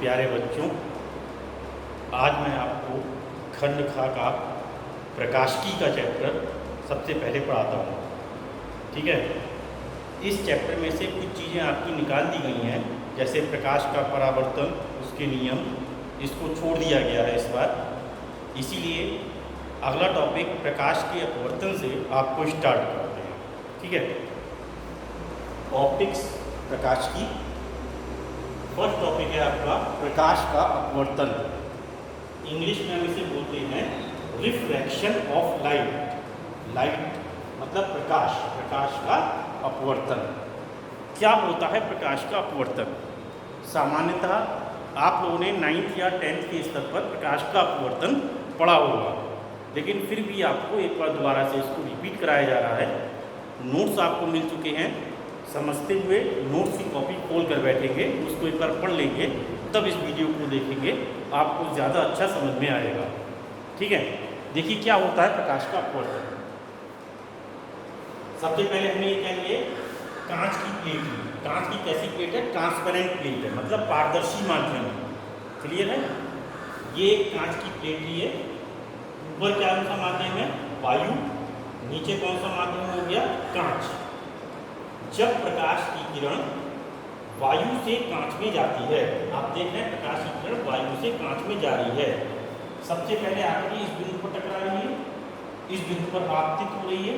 प्यारे बच्चों, आज मैं आपको खंड खा का प्रकाशिकी का चैप्टर सबसे पहले पढ़ाता हूँ। ठीक है, इस चैप्टर में से कुछ चीज़ें आपकी निकाल दी गई हैं, जैसे प्रकाश का परावर्तन, उसके नियम, इसको छोड़ दिया गया है इस बार। इसीलिए अगला टॉपिक प्रकाश के अपवर्तन से आपको स्टार्ट करते हैं। ठीक है, ऑप्टिक्स प्रकाशिकी। फर्स्ट टॉपिक है आपका प्रकाश का अपवर्तन। इंग्लिश में हम इसे बोलते हैं रिफ्रैक्शन ऑफ लाइट। लाइट मतलब प्रकाश, प्रकाश का अपवर्तन। क्या होता है प्रकाश का अपवर्तन? सामान्यतः आप लोगों ने 9th या 10th के स्तर पर प्रकाश का अपवर्तन पढ़ा होगा, लेकिन फिर भी आपको एक बार दोबारा से इसको रिपीट कराया जा रहा है। नोट्स आपको मिल चुके हैं, समझते हुए नोट्स की कॉपी खोल कर बैठेंगे, उसको एक बार पढ़ लेंगे, तब इस वीडियो को देखेंगे, आपको ज़्यादा अच्छा समझ में आएगा। ठीक है, देखिए क्या होता है प्रकाश का अपवर्तन। सबसे पहले हमें ये कहेंगे कांच की प्लेट ली। कांच की कैसी प्लेट है? ट्रांसपेरेंट प्लेट है, मतलब पारदर्शी माध्यम है। क्लियर है? ये कांच की प्लेट ली है। ऊपर क्या सा माध्यम है? वायु। नीचे कौन सा माध्यम हो गया? कांच। जब प्रकाश की किरण वायु से कांच में जाती है, आप देख रहे हैं प्रकाश की किरण वायु से कांच में जा रही है। सबसे पहले आकर इस बिंदु पर टकरा रही है, इस बिंदु पर आपतित हो रही है,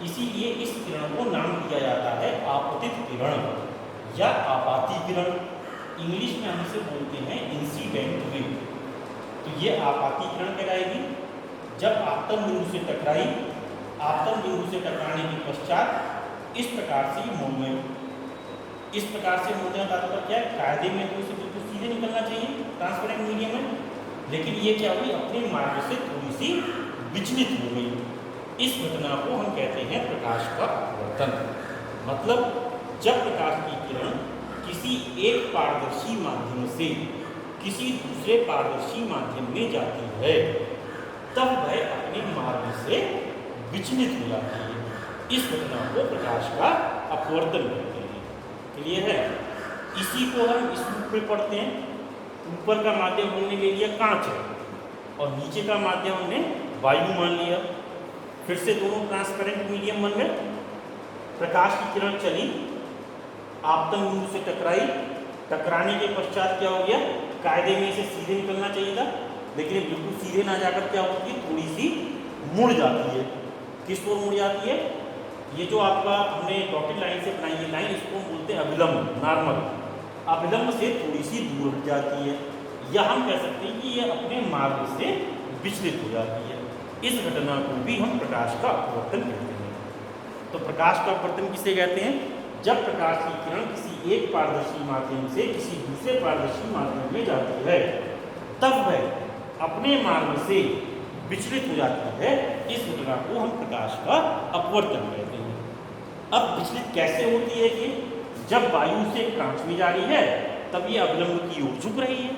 इसीलिए इस किरण को नाम दिया जाता है आपतित किरण या आपाती किरण। इंग्लिश में हम इसे बोलते हैं इंसिडेंट रे। तो ये आपाती किरण कहलाएगी। जब आपतन बिंदु से टकराई, आपतन बिंदु से टकराने के पश्चात इस प्रकार से मुड़ने, इस प्रकार से मुड़ने का तात्पर्य क्या है? कायदे में तो इसे बिल्कुल सीधे निकलना चाहिए ट्रांसपेरेंट मीडियम में, लेकिन ये क्या हुई? अपने मार्ग से थोड़ी सी विचलित हो गई। इस घटना को हम कहते हैं प्रकाश का अपवर्तन। मतलब जब प्रकाश की किरण किसी एक पारदर्शी माध्यम से किसी दूसरे पारदर्शी माध्यम में जाती है, तब वह अपने मार्ग से विचलित हो जाती है। इस घटना को प्रकाश का अपवर्तन कहते हैं। क्लियर है? इसी को हम इस रूप में पढ़ते हैं। ऊपर का माध्यम हमने ले लिया कांच है, और नीचे का माध्यम हमने वायु मान लिया। फिर से दोनों ट्रांसपेरेंट मीडियम बन गए। प्रकाश की किरण चली, आपतन बिंदु से टकराई, टकराने के पश्चात क्या हो गया? कायदे में इसे सीधे निकलना चाहिए था, लेकिन बिल्कुल सीधे ना जाकर क्या होती है? थोड़ी सी मुड़ जाती है। किस ओर मुड़ जाती है? ये जो आपका हमने डॉटेड लाइन से बनाई है लाइन, इसको हम बोलते हैं अभिलंब, नॉर्मल। अभिलंब से थोड़ी सी दूर हट जाती है, या हम कह सकते हैं कि ये अपने मार्ग से विचलित हो जाती है। इस घटना को भी हम प्रकाश का अपवर्तन कहते हैं। तो प्रकाश का अपवर्तन किसे कहते हैं? जब प्रकाश की किरण किसी एक पारदर्शी माध्यम से किसी दूसरे पारदर्शी माध्यम में जाती है, तब वह अपने मार्ग से विचलित हो जाती है। इस घटना को हम प्रकाश का अपवर्तन कहते हैं। अब विचलित कैसे होती है? कि जब वायु से कांच में जा रही है, तब ये अभिलंब की ओर झुक रही है।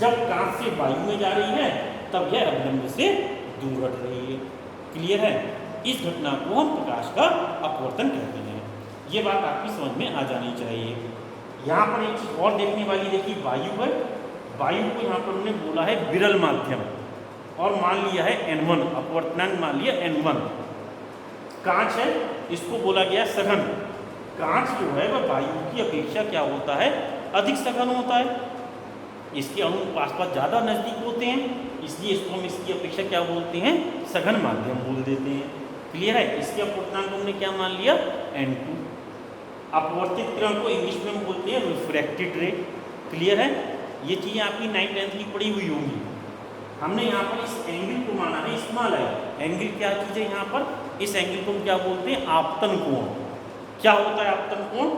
जब कांच से वायु में जा रही है, तब यह अभिलंब से दूर हट रही है। क्लियर है? इस घटना को हम प्रकाश का अपवर्तन कहते हैं। ये बात आपकी समझ में आ जानी चाहिए। यहाँ पर एक चीज और देखने वाली, देखिए वायु है, वायु को यहाँ पर हमने बोला है विरल माध्यम, और मान लिया है N1, अपवर्तनांक मान लिया N1। कांच है, इसको बोला गया सघन। कांच जो है वह वायु की अपेक्षा क्या होता है? अधिक सघन होता है। इसके अणु आसपास ज़्यादा नज़दीक होते हैं, इसलिए इसको हम इसकी अपेक्षा क्या बोलते हैं? सघन माध्यम बोल देते हैं। क्लियर है? इसके अपवर्तनांक हमने क्या मान लिया? N2। अपवर्तित किरण को इंग्लिश में हम बोलते हैं रिफ्रैक्टेड रे। क्लियर है? ये चीज़ें आपकी 9th 10th की पढ़ी हुई होंगी। हमने यहाँ पर इस एंगल को माना है स्मॉल आई। एंगल क्या चीज़ है यहाँ पर? इस एंगल को हम क्या बोलते हैं? आपतन कोण। क्या होता है आपतन कोण?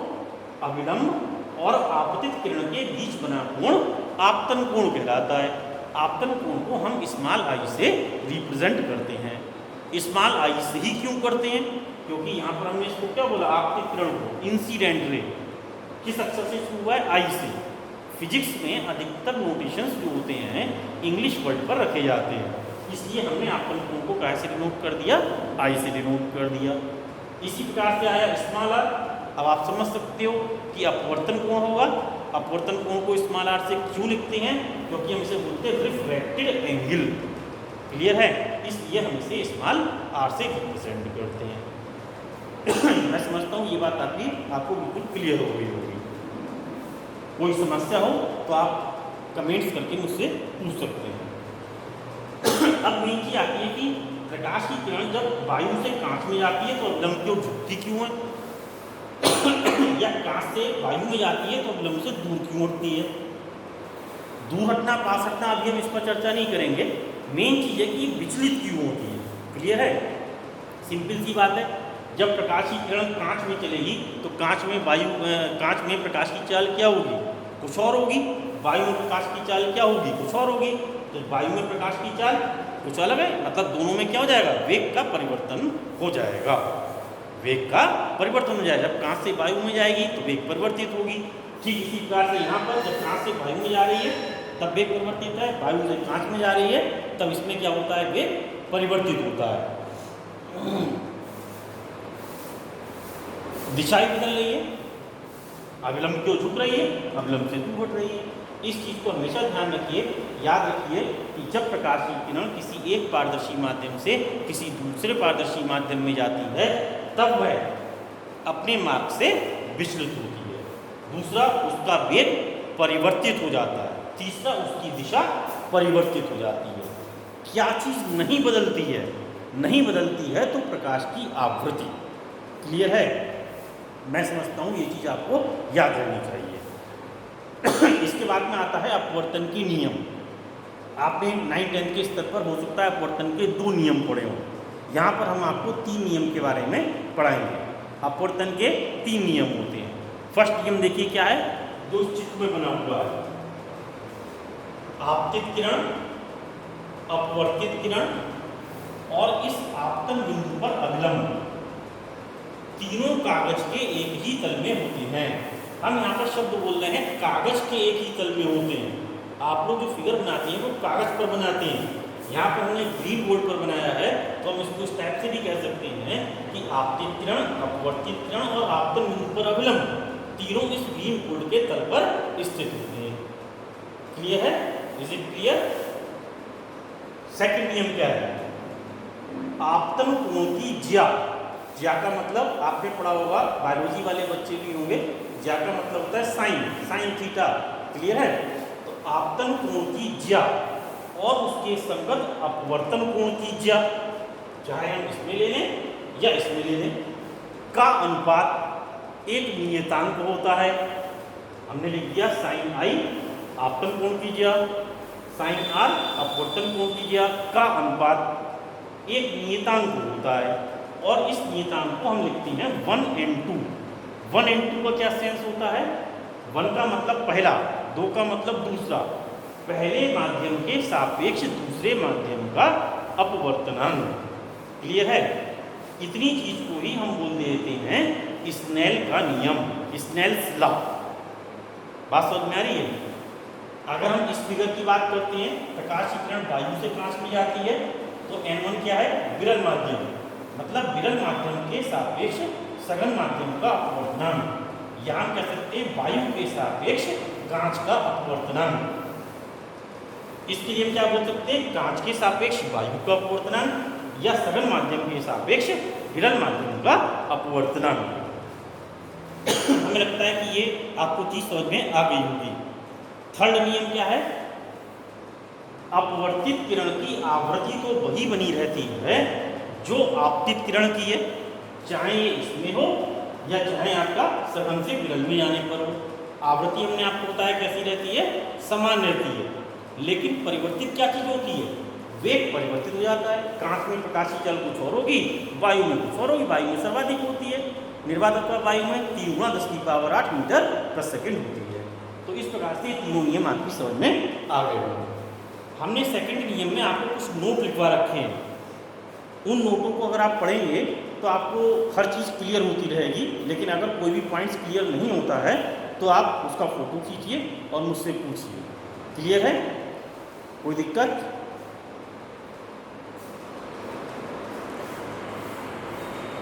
अभिलंब और आपतित किरण के बीच बना कोण आपतन कोण कहलाता है। आपतन कोण को हम स्मॉल आई से रिप्रेजेंट करते हैं। स्मॉल आई से ही क्यों करते हैं? क्योंकि यहाँ पर हमने इसको क्या बोला? आपतित किरण को इंसिडेंट रे। किस अक्षर से शुरू हुआ है? आई से। फिजिक्स में अधिकतर नोटेशंस जो होते हैं इंग्लिश वर्ड पर रखे जाते हैं, इसलिए हमने आपतन कोण को कैसे डिनोट कर दिया? आई से डिनोट कर दिया। इसी प्रकार से आया स्मॉल आर। अब आप समझ सकते हो कि अपवर्तन कोण होगा अपवर्तन कोण को स्मॉल आर से क्यों लिखते हैं? क्योंकि हम इसे बोलते हैं रिफ्रैक्टेड एंगल। क्लियर है? इसलिए हम इसे स्मॉल आर से रिप्रेजेंट करते हैं। मैं समझता हूँ ये बात आपको बिल्कुल क्लियर हो गई होगी। कोई समस्या हो तो आप कमेंट्स करके मुझसे पूछ सकते हैं। अब मेन चीज आती है कि प्रकाश की किरण जब वायु से कांच में जाती है तो अवलंब की ओर झुकती क्यों है, या कांच से वायु में जाती है तो अवलंब से दूर क्यों हटती है। दूर हटना पास हटना अभी हम इस पर चर्चा नहीं करेंगे। मेन चीज है कि विचलित क्यों होती है। क्लियर है? सिंपल सी बात है, जब प्रकाश की किरण कांच में चलेगी तो कांच में प्रकाश की चाल क्या होगी? कुछ और होगी। वायु में प्रकाश की चाल क्या होगी? कुछ और होगी। तो वायु में प्रकाश की चाल कुछ अलग है, मतलब दोनों में क्या हो जाएगा? वेग का परिवर्तन हो जाएगा। वेग का परिवर्तन हो जाएगा। जब कांच से वायु में जाएगी तो वेग परिवर्तित होगी। ठीक इसी प्रकार से यहाँ पर जब कांच से वायु में जा रही है तब वेग परिवर्तित है, वायु से कांच में जा रही है तब इसमें क्या होता है? वेग परिवर्तित होता है। दिशा ही बदल रही है, अविलंब क्यों झुक रही है, अविलंब से दूर हट रही है। इस चीज को हमेशा ध्यान रखिए, याद रखिए कि जब प्रकाश की किरण किसी एक पारदर्शी माध्यम से किसी दूसरे पारदर्शी माध्यम में जाती है तब वह अपने मार्ग से विचलित होती है। दूसरा, उसका वेग परिवर्तित हो जाता है। तीसरा, उसकी दिशा परिवर्तित हो जाती है। क्या चीज नहीं बदलती है? नहीं बदलती है तो प्रकाश की आवृत्ति। क्लियर है? मैं समझता हूँ ये चीज आपको याद रहनी चाहिए। इसके बाद में आता है अपवर्तन की नियम। आपने 9-10 के स्तर पर हो सकता है अपवर्तन के 2 नियम पढ़े हों। यहाँ पर हम आपको 3 नियम के बारे में पढ़ाएंगे। अपवर्तन के 3 नियम होते हैं। फर्स्ट नियम देखिए क्या है, जो चित्र में बना हुआ है। आपतित किरण, अपवर्तित किरण और इस आपतन बिंदु पर अभिलंब, तीनों कागज के एक ही तल में होते हैं। हम यहाँ पर शब्द बोल रहे हैं कागज के एक ही तल में होते हैं। आप लोग जो फिगर बनाते हैं वो कागज पर बनाते हैं। यहाँ पर हमने ग्रीन बोर्ड पर बनाया है तो हम इसको इस टाइप से भी कह सकते हैं कि आपतित किरण, अपवर्तित किरण और आपतन बिंदु पर अभिलंब, तीनों इस ग्रीन बोर्ड के तल पर स्थित होते हैं। क्लियर है? Is it clear? सेकंड नियम क्या है? आपतन कोण की ज्या। ज्या का मतलब आपने पढ़ा होगा, बायोलॉजी वाले बच्चे भी होंगे। ज्या का मतलब होता है साइन, साइन थीटा। क्लियर है? तो आपतन कोण की ज्या और उसके संगत अपवर्तन कोण की ज्या, चाहे हम इसमें ले लें या इसमें ले लें, का अनुपात एक नियतांक होता है। हमने लिख दिया साइन आई आपतन कोण की ज्या, साइन आर अपवर्तन कोण की ज्या का अनुपात एक नियतांक होता है। और इस नियतांक को हम लिखते हैं 1/2। 1/2 का क्या सेंस होता है? 1 का मतलब पहला, 2 का मतलब दूसरा। पहले माध्यम के सापेक्ष दूसरे माध्यम का अपवर्तनांक। क्लियर है? इतनी चीज को ही हम बोल देते हैं स्नेल का नियम, स्नेल्स लॉ। बात समझ में आ रही है? अगर हम इस फिगर की बात करते हैं, प्रकाश की किरण वायु से कांच में जाती है तो N1 क्या है? विरल माध्यम, मतलब विरल माध्यम के सापेक्ष सघन माध्यम का अपवर्तनांक। यहाँ कह सकते हैं वायु के सापेक्ष कांच का अपवर्तनांक। इसके लिए हम क्या बोल सकते हैं? कांच के सापेक्ष वायु का अपवर्तनांक या सघन माध्यम के सापेक्ष विरल माध्यम का अपवर्तनांक। हमें लगता है कि ये आपको चीज समझ में आ गई होगी। थर्ड नियम क्या है? अपवर्तित किरण की आवृत्ति तो वही बनी रहती है जो आपतित किरण की है, चाहे ये इसमें हो या चाहे आपका सघन से विरल में जाने पर हो। आवृत्ति हमने आपको बताया कैसी रहती है? समान रहती है। लेकिन परिवर्तित क्या चीज होती है? वेग परिवर्तित हो जाता है। कांच में प्रकाश की चाल कुछ और होगी, वायु में कुछ और होगी। वायु में सर्वाधिक होती है, निर्वात अथवा वायु में 3 × 10⁸ मीटर प्रति सेकंड होती है। तो इस प्रकार से तीनों नियम आपकी समझ में आ गए होंगे। हमने सेकंड नियम में आपको कुछ नोट लिखवा रखे हैं। उन नोटों को अगर आप पढ़ेंगे तो आपको हर चीज़ क्लियर होती रहेगी। लेकिन अगर कोई भी पॉइंट्स क्लियर नहीं होता है तो आप उसका फोटो खींचिए और मुझसे पूछिए। क्लियर है? कोई दिक्कत?